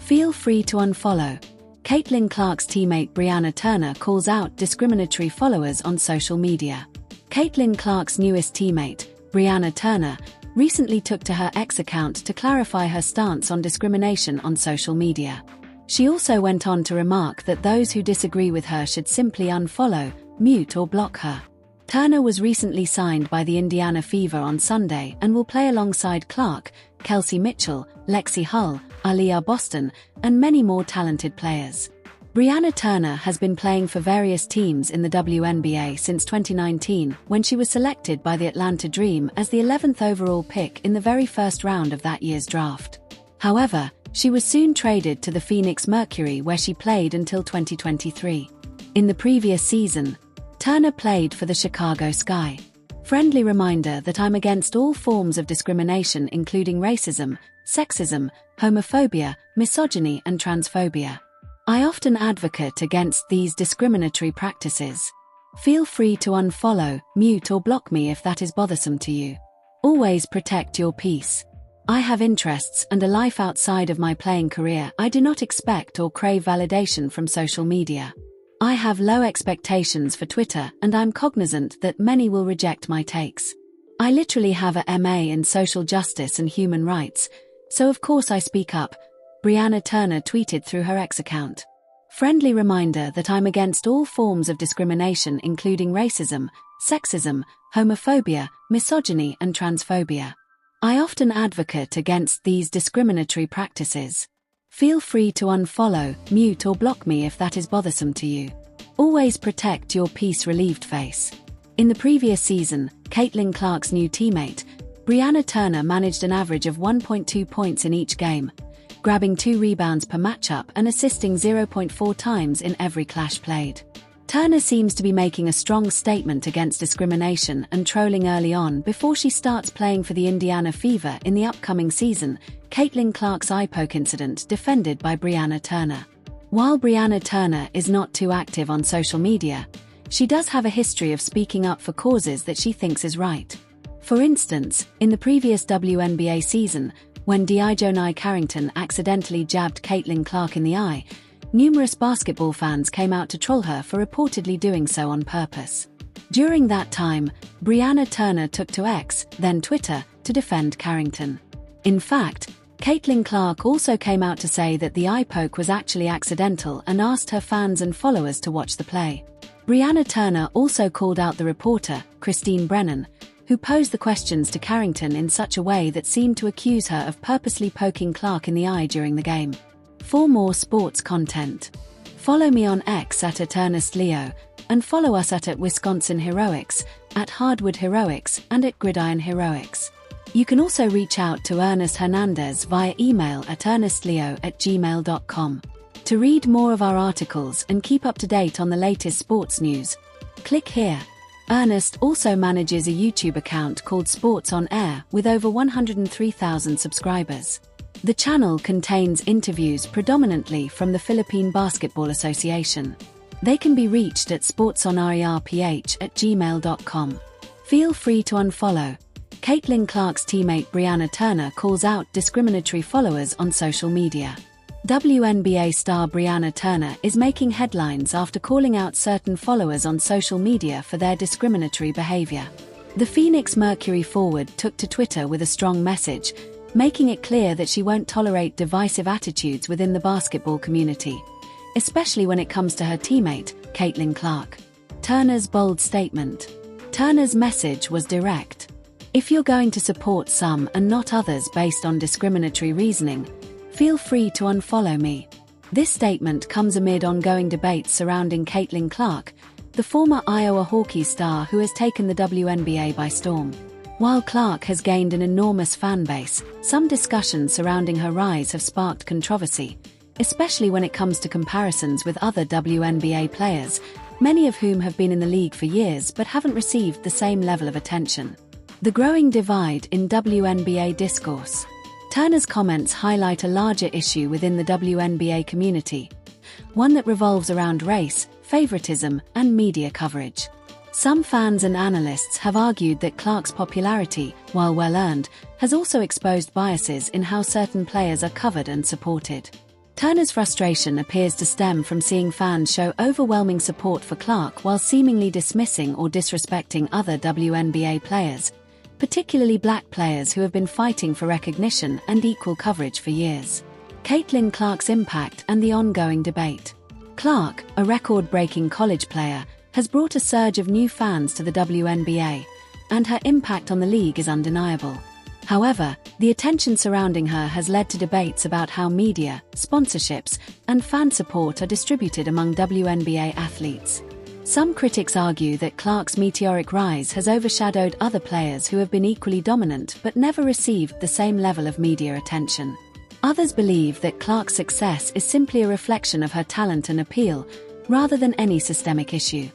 Feel free to unfollow. Caitlin Clark's teammate Brianna Turner calls out discriminatory followers on social media. Caitlin Clark's newest teammate, Brianna Turner, recently took to her X account to clarify her stance on discrimination on social media. She also went on to remark that those who disagree with her should simply unfollow, mute or block her. Turner was recently signed by the Indiana Fever on Sunday and will play alongside Clark, Kelsey Mitchell, Lexi Hull, Aaliyah Boston, and many more talented players. Brianna Turner has been playing for various teams in the WNBA since 2019, when she was selected by the Atlanta Dream as the 11th overall pick in the very first round of that year's draft. However, she was soon traded to the Phoenix Mercury, where she played until 2023. In the previous season, Turner played for the Chicago Sky. Friendly reminder that I'm against all forms of discrimination, including racism, sexism, homophobia, misogyny and transphobia. I often advocate against these discriminatory practices. Feel free to unfollow, mute or block me if that is bothersome to you. Always protect your peace. I have interests and a life outside of my playing career. I do not expect or crave validation from social media. I have low expectations for Twitter, and I'm cognizant that many will reject my takes. I literally have a MA in social justice and human rights, so of course I speak up, Brianna Turner tweeted through her X account. Friendly reminder that I'm against all forms of discrimination, including racism, sexism, homophobia, misogyny and transphobia. I often advocate against these discriminatory practices. Feel free to unfollow, mute or block me if that is bothersome to you. Always protect your peace. Relieved face. In the previous season, Caitlin Clark's new teammate, Brianna Turner, managed an average of 1.2 points in each game, grabbing 2 rebounds per matchup and assisting 0.4 times in every clash played. Turner seems to be making a strong statement against discrimination and trolling early on before she starts playing for the Indiana Fever in the upcoming season. Caitlin Clark's eye poke incident defended by Brianna Turner. While Brianna Turner is not too active on social media, she does have a history of speaking up for causes that she thinks is right. For instance, in the previous WNBA season, when DeJounte Carrington accidentally jabbed Caitlin Clark in the eye, numerous basketball fans came out to troll her for reportedly doing so on purpose. During that time, Brianna Turner took to X, then Twitter, to defend Carrington. In fact, Caitlin Clark also came out to say that the eye poke was actually accidental and asked her fans and followers to watch the play. Brianna Turner also called out the reporter, Christine Brennan, who posed the questions to Carrington in such a way that seemed to accuse her of purposely poking Clark in the eye during the game. For more sports content, follow me on X at @ErnestLeo, and follow us at Wisconsin Heroics, at Hardwood Heroics, and at Gridiron Heroics. You can also reach out to Ernest Hernandez via email at ernestleo@gmail.com. To read more of our articles and keep up to date on the latest sports news, click here. Ernest also manages a YouTube account called Sports on Air with over 103,000 subscribers. The channel contains interviews predominantly from the Philippine Basketball Association. They can be reached at sportsonreph@gmail.com. Feel free to unfollow. Caitlin Clark's teammate Brianna Turner calls out discriminatory followers on social media. WNBA star Brianna Turner is making headlines after calling out certain followers on social media for their discriminatory behavior. The Phoenix Mercury forward took to Twitter with a strong message, making it clear that she won't tolerate divisive attitudes within the basketball community, especially when it comes to her teammate, Caitlin Clark. Turner's bold statement. Turner's message was direct. If you're going to support some and not others based on discriminatory reasoning, feel free to unfollow me. This statement comes amid ongoing debates surrounding Caitlin Clark, the former Iowa Hawkeyes star who has taken the WNBA by storm. While Clark has gained an enormous fan base, some discussions surrounding her rise have sparked controversy, especially when it comes to comparisons with other WNBA players, many of whom have been in the league for years but haven't received the same level of attention. The growing divide in WNBA discourse. Turner's comments highlight a larger issue within the WNBA community, one that revolves around race, favoritism, and media coverage. Some fans and analysts have argued that Clark's popularity, while well-earned, has also exposed biases in how certain players are covered and supported. Turner's frustration appears to stem from seeing fans show overwhelming support for Clark while seemingly dismissing or disrespecting other WNBA players, particularly black players who have been fighting for recognition and equal coverage for years. Caitlin Clark's impact and the ongoing debate. Clark, a record-breaking college player, has brought a surge of new fans to the WNBA, and her impact on the league is undeniable. However, the attention surrounding her has led to debates about how media, sponsorships, and fan support are distributed among WNBA athletes. Some critics argue that Clark's meteoric rise has overshadowed other players who have been equally dominant but never received the same level of media attention. Others believe that Clark's success is simply a reflection of her talent and appeal, rather than any systemic issue.